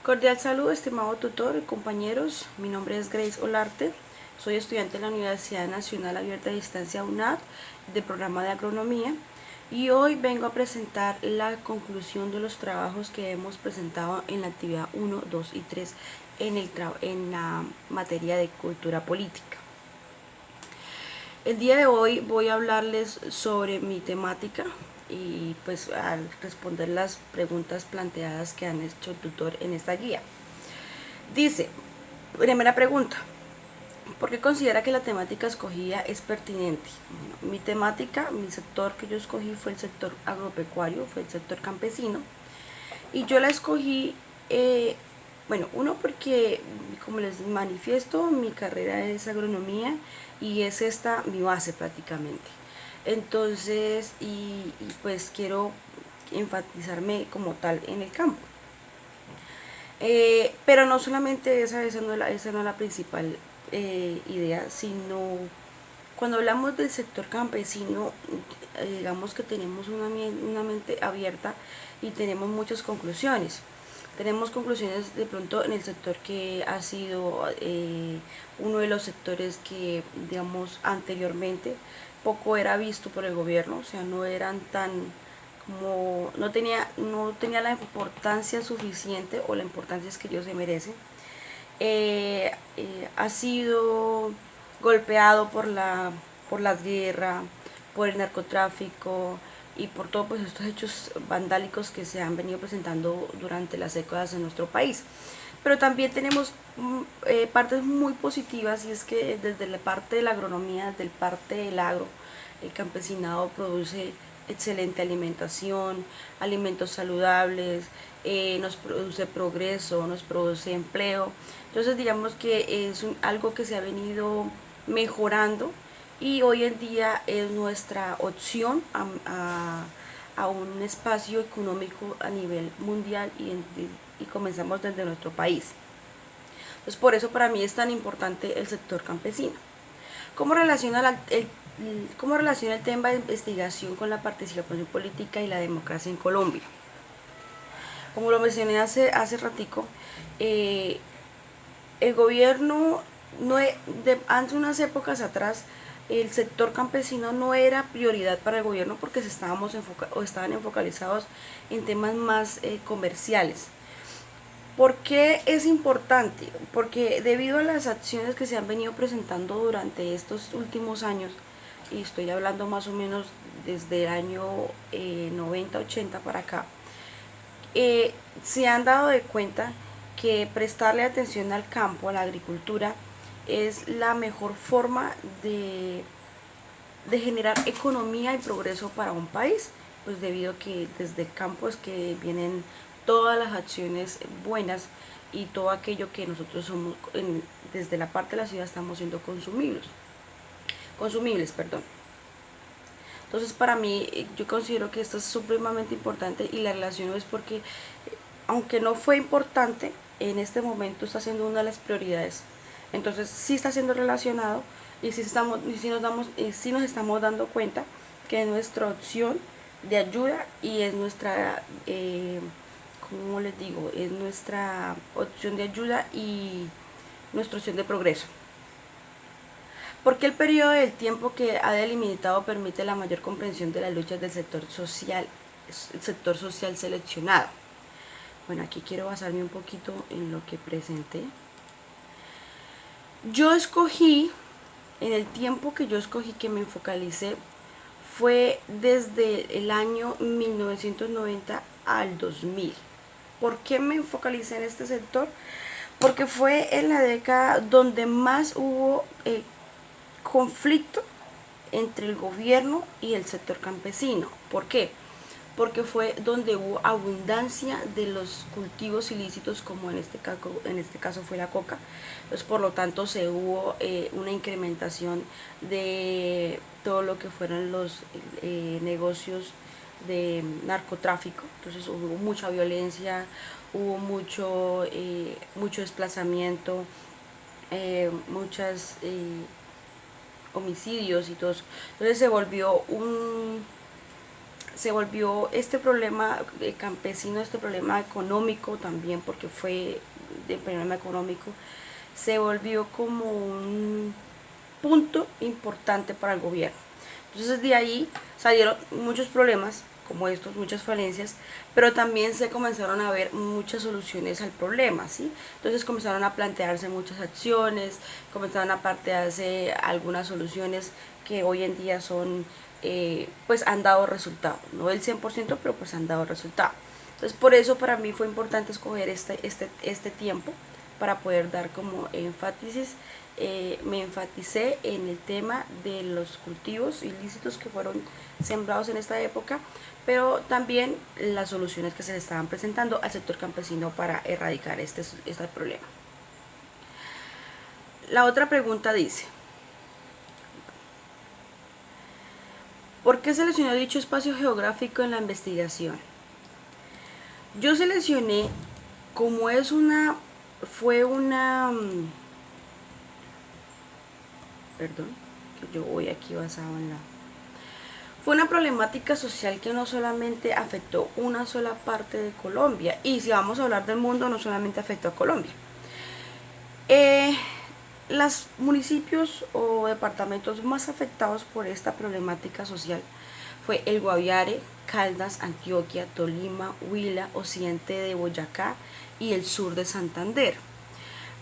Cordial saludo, estimado tutor y compañeros. Mi nombre es Grace Olarte. Soy estudiante de la Universidad Nacional Abierta a Distancia UNAD del programa de agronomía y hoy vengo a presentar la conclusión de los trabajos que hemos presentado en la actividad 1, 2 y 3 en la materia de cultura política. El día de hoy voy a hablarles sobre mi temática y pues al responder las preguntas planteadas que han hecho el tutor en esta guía. Dice, primera pregunta, ¿por qué considera que la temática escogida es pertinente? Bueno, mi temática, mi sector que yo escogí fue el sector agropecuario, fue el sector campesino, y yo la escogí, uno porque, como les manifiesto, mi carrera es agronomía y es esta mi base prácticamente. Entonces, pues quiero enfatizarme como tal en el campo. Pero no solamente esa no es la principal idea, sino cuando hablamos del sector campesino, digamos que tenemos una mente abierta y tenemos muchas conclusiones. Tenemos conclusiones de pronto en el sector que ha sido uno de los sectores que, digamos, anteriormente poco era visto por el gobierno, o sea, no eran tan como no tenía la importancia suficiente o la importancia que ellos se merecen. Ha sido golpeado por las guerras, por el narcotráfico y por todos pues, estos hechos vandálicos que se han venido presentando durante las décadas en nuestro país. Pero también tenemos partes muy positivas, y es que desde la parte de la agronomía, desde la parte del agro, el campesinado produce excelente alimentación, alimentos saludables, nos produce progreso, nos produce empleo. Entonces digamos que es algo que se ha venido mejorando y hoy en día es nuestra opción a un espacio económico a nivel mundial y comenzamos desde nuestro país. Entonces por eso para mí es tan importante el sector campesino. ¿Cómo relaciona ¿Cómo relaciona el tema de investigación con la participación política y la democracia en Colombia? Como lo mencioné hace ratico, el gobierno, hace unas épocas atrás, el sector campesino no era prioridad para el gobierno porque estaban enfocalizados en temas más comerciales. ¿Por qué es importante? Porque debido a las acciones que se han venido presentando durante estos últimos años, y estoy hablando más o menos desde el año 90-80 para acá, se han dado de cuenta que prestarle atención al campo, a la agricultura, es la mejor forma de generar economía y progreso para un país, pues debido a que desde el campo es que vienen todas las acciones buenas y todo aquello que nosotros somos desde la parte de la ciudad estamos siendo consumibles, perdón. Entonces para mí yo considero que esto es supremamente importante y la relación es porque aunque no fue importante, en este momento está siendo una de las prioridades. Entonces sí está siendo relacionado y sí nos estamos dando cuenta que es nuestra opción de ayuda y es nuestra, ¿cómo les digo? Es nuestra opción de ayuda y nuestra opción de progreso. Porque el periodo del tiempo que ha delimitado permite la mayor comprensión de las luchas del sector social seleccionado. Bueno, aquí quiero basarme un poquito en lo que presenté. Yo escogí, en el tiempo que yo escogí, que me enfocalicé, fue desde el año 1990 al 2000. ¿Por qué me focalicé en este sector? Porque fue en la década donde más hubo conflicto entre el gobierno y el sector campesino. ¿Por qué? Porque fue donde hubo abundancia de los cultivos ilícitos, como en este caso fue la coca. Entonces, por lo tanto, se hubo una incrementación de todo lo que fueron los negocios de narcotráfico. Entonces hubo mucha violencia, hubo mucho desplazamiento, muchas homicidios y todo eso. Entonces se volvió se volvió este problema campesino, este problema económico también, porque fue de problema económico, se volvió como un punto importante para el gobierno. Entonces de ahí salieron muchos problemas como estos, muchas falencias, pero también se comenzaron a ver muchas soluciones al problema, ¿sí? Entonces comenzaron a plantearse muchas acciones, comenzaron a plantearse algunas soluciones que hoy en día son, pues han dado resultado, no el 100%, pero pues han dado resultado. Entonces por eso para mí fue importante escoger este tiempo para poder dar como énfasis. Me enfaticé en el tema de los cultivos ilícitos que fueron sembrados en esta época, pero también las soluciones que se le estaban presentando al sector campesino para erradicar este problema. La otra pregunta dice: ¿por qué seleccionó dicho espacio geográfico en la investigación? Yo seleccioné como fue una, perdón, que yo voy aquí basado en la... Fue una problemática social que no solamente afectó una sola parte de Colombia, y si vamos a hablar del mundo, no solamente afectó a Colombia. Los municipios o departamentos más afectados por esta problemática social fue el Guaviare, Caldas, Antioquia, Tolima, Huila, occidente de Boyacá y el sur de Santander.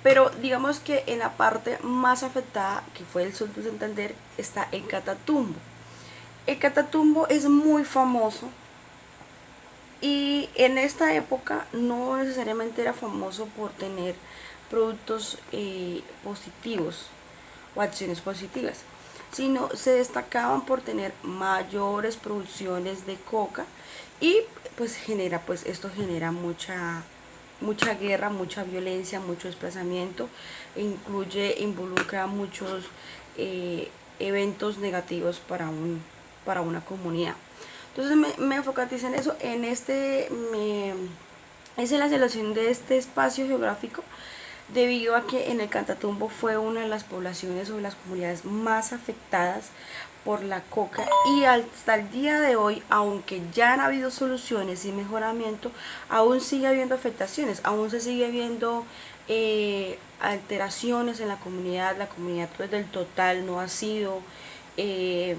Pero digamos que en la parte más afectada, que fue el sur de Santander, está el Catatumbo. El Catatumbo es muy famoso y en esta época no necesariamente era famoso por tener productos positivos o acciones positivas, sino se destacaban por tener mayores producciones de coca, y pues esto genera mucha guerra, mucha violencia, mucho desplazamiento, involucra muchos eventos negativos para una comunidad. Entonces me enfocaticé en eso, es la selección de este espacio geográfico, debido a que en el Catatumbo fue una de las poblaciones o de las comunidades más afectadas por la coca, y hasta el día de hoy, aunque ya han habido soluciones y mejoramiento, aún sigue habiendo afectaciones, aún se sigue viendo alteraciones en la comunidad pues, del total eh,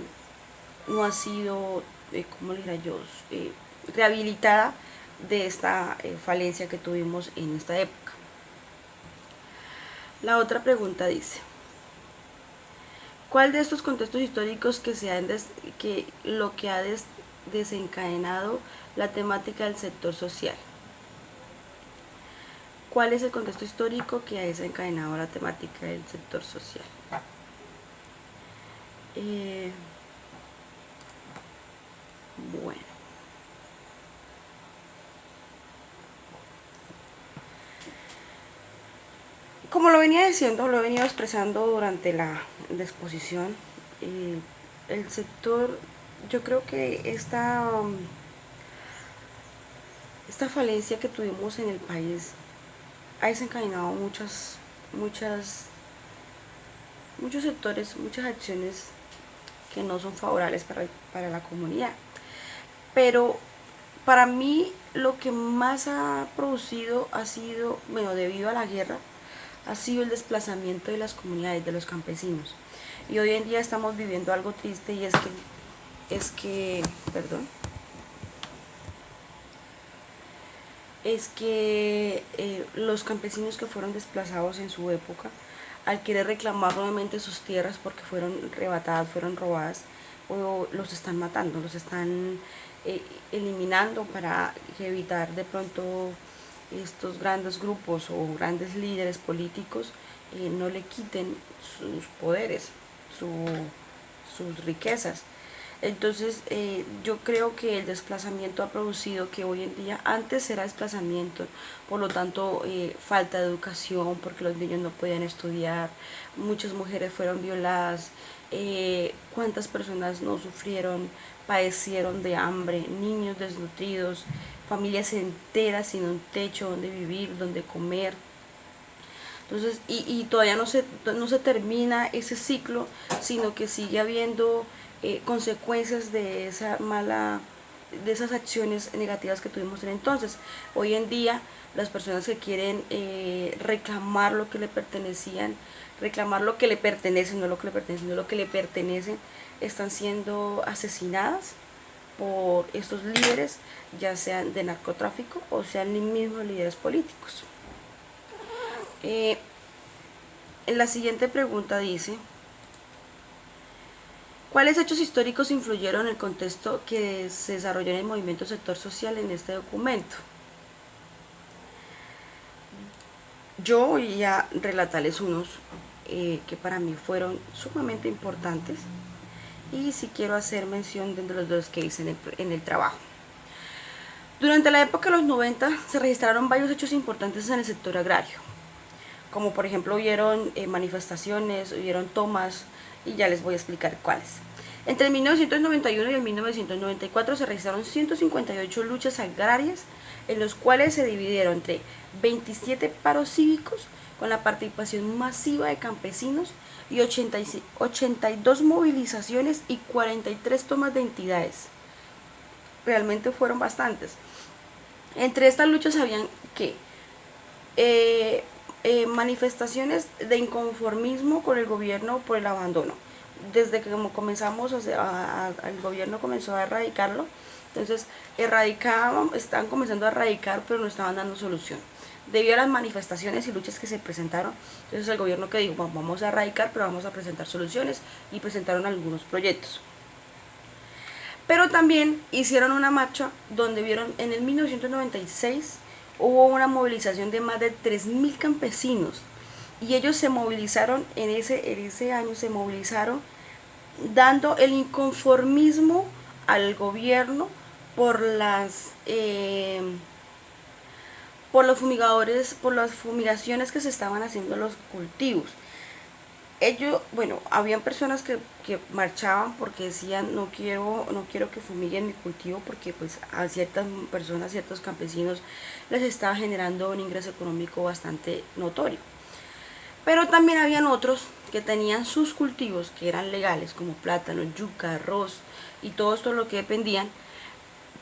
no ha sido ¿cómo le diría yo? Rehabilitada de esta falencia que tuvimos en esta época. La otra pregunta dice: ¿cuál de estos contextos históricos que lo que ha desencadenado la temática del sector social? ¿Cuál es el contexto histórico que ha desencadenado la temática del sector social? Bueno, como lo venía diciendo, lo he venido expresando durante la exposición, el sector, yo creo que esta falencia que tuvimos en el país ha desencadenado muchos sectores, muchas acciones que no son favorables para la comunidad. Pero para mí lo que más ha producido ha sido, bueno, debido a la guerra, ha sido el desplazamiento de las comunidades, de los campesinos. Y hoy en día estamos viviendo algo triste, y es que los campesinos que fueron desplazados en su época, al querer reclamar nuevamente sus tierras porque fueron arrebatadas, fueron robadas, o los están matando, los están eliminando, para evitar de pronto estos grandes grupos o grandes líderes políticos no le quiten sus poderes, sus riquezas. Entonces yo creo que el desplazamiento ha producido que hoy en día, antes era desplazamiento, por lo tanto falta de educación porque los niños no podían estudiar, muchas mujeres fueron violadas, cuántas personas no sufrieron, padecieron de hambre, niños desnutridos, familias enteras sin un techo donde vivir, donde comer. Entonces, y todavía no se termina ese ciclo, sino que sigue habiendo consecuencias de esa mala de esas acciones negativas que tuvimos en entonces. Hoy en día las personas que quieren reclamar lo que le pertenecían, reclamar lo que le pertenece, no lo que le pertenece, sino lo que le pertenece, están siendo asesinadas por estos líderes, ya sean de narcotráfico o sean los mismos líderes políticos. En la siguiente pregunta dice: ¿cuáles hechos históricos influyeron en el contexto que se desarrolló en el movimiento sector social en este documento? Yo voy a relatarles unos que para mí fueron sumamente importantes, y si quiero hacer mención de los dos que hice en el trabajo. Durante la época de los 90 se registraron varios hechos importantes en el sector agrario, como por ejemplo hubieron manifestaciones, hubieron tomas, y ya les voy a explicar cuáles. Entre el 1991 y el 1994 se registraron 158 luchas agrarias, en los cuales se dividieron entre 27 paros cívicos con la participación masiva de campesinos y 82 movilizaciones y 43 tomas de entidades. Realmente fueron bastantes. Entre estas luchas habían que manifestaciones de inconformismo con el gobierno por el abandono. Desde que comenzamos, el gobierno comenzó a erradicarlo, entonces estaban comenzando a erradicar, pero no estaban dando solución. Debido a las manifestaciones y luchas que se presentaron, entonces el gobierno que dijo: vamos a erradicar, pero vamos a presentar soluciones, y presentaron algunos proyectos. Pero también hicieron una marcha donde vieron en el 1996 hubo una movilización de más de 3.000 campesinos, y ellos se movilizaron en ese año, se movilizaron dando el inconformismo al gobierno por los fumigadores, por las fumigaciones que se estaban haciendo en los cultivos. Ellos, bueno, habían personas que marchaban porque decían: no quiero que fumiguen mi cultivo, porque pues a ciertas personas, ciertos campesinos, les estaba generando un ingreso económico bastante notorio. Pero también habían otros que tenían sus cultivos que eran legales, como plátano, yuca, arroz y todo esto lo que dependían,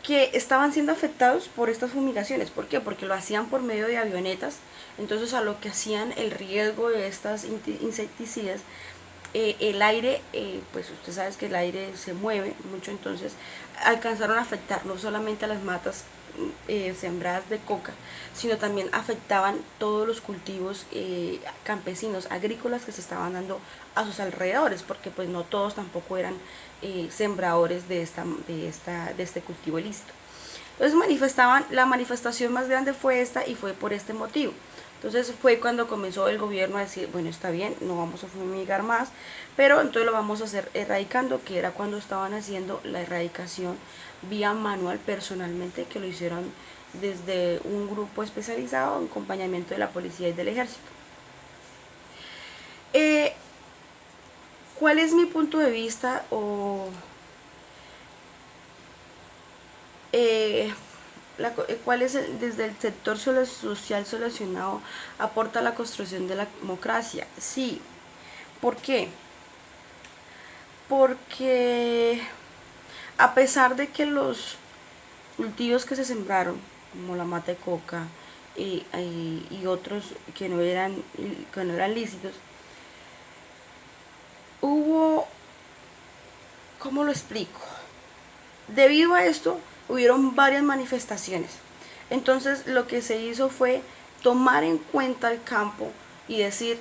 que estaban siendo afectados por estas fumigaciones. ¿Por qué? Porque lo hacían por medio de avionetas. Entonces, a lo que hacían el riesgo de estas insecticidas, el aire, pues usted sabe que el aire se mueve mucho, entonces alcanzaron a afectar no solamente a las matas sembradas de coca, sino también afectaban todos los cultivos campesinos, agrícolas, que se estaban dando a sus alrededores, porque pues no todos tampoco eran sembradores de este cultivo ilícito. Entonces la manifestación más grande fue esta, y fue por este motivo. Entonces fue cuando comenzó el gobierno a decir: bueno, está bien, no vamos a fumigar más, pero entonces lo vamos a hacer erradicando, que era cuando estaban haciendo la erradicación vía manual personalmente, que lo hicieron desde un grupo especializado en acompañamiento de la policía y del ejército. ¿Cuál es mi punto de vista cuál es desde el sector social solucionado aporta a la construcción de la democracia? Sí. ¿Por qué? Porque a pesar de que los cultivos que se sembraron, como la mata de coca y otros que no eran lícitos, hubo, ¿cómo lo explico? Debido a esto, hubieron varias manifestaciones. Entonces, lo que se hizo fue tomar en cuenta el campo y decir: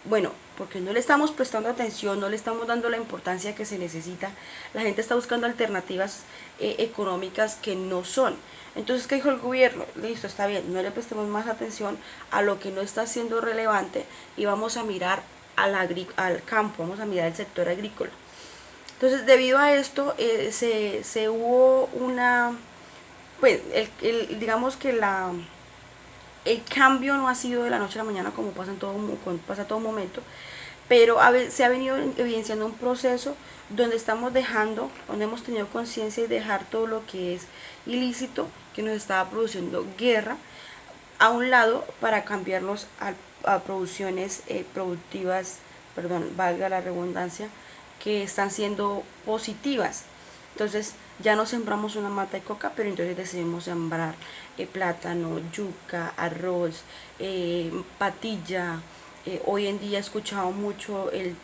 bueno, porque no le estamos prestando atención, no le estamos dando la importancia que se necesita, la gente está buscando alternativas económicas que no son. Entonces, ¿qué dijo el gobierno? Listo, está bien, no le prestemos más atención a lo que no está siendo relevante, y vamos a mirar al campo, vamos a mirar el sector agrícola. Entonces, debido a esto, se hubo una, pues, digamos que el cambio no ha sido de la noche a la mañana, como pasa en todo momento, pero se ha venido evidenciando un proceso donde donde hemos tenido conciencia y dejar todo lo que es ilícito, que nos estaba produciendo guerra, a un lado, para cambiarnos a producciones productivas, perdón, valga la redundancia, que están siendo positivas. Entonces, ya no sembramos una mata de coca, pero entonces decidimos sembrar plátano, yuca, arroz, patilla. Hoy en día he escuchado mucho el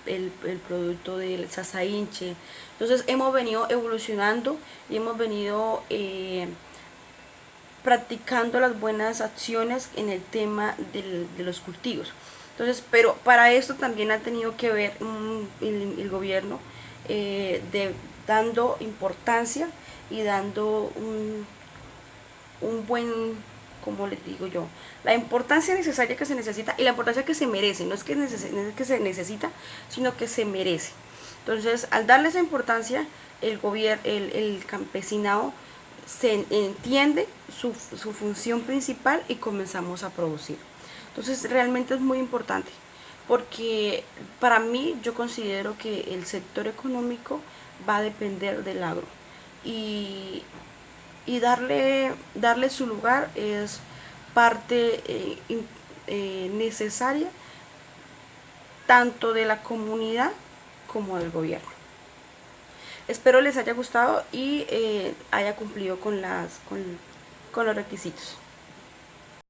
producto del sasainche. Entonces hemos venido evolucionando y hemos venido practicando las buenas acciones en el tema de los cultivos. Entonces, pero para esto también ha tenido que ver el gobierno de dando importancia y dando un buen, como les digo yo, la importancia necesaria que se necesita y la importancia que se merece. No es que, no es que se necesita, sino que se merece. Entonces, al darle esa importancia, el gobierno, el campesinado se entiende su función principal y comenzamos a producir. Entonces realmente es muy importante porque para mí yo considero que el sector económico va a depender del agro y, y darle su lugar es parte necesaria tanto de la comunidad como del gobierno. Espero les haya gustado y haya cumplido con los requisitos.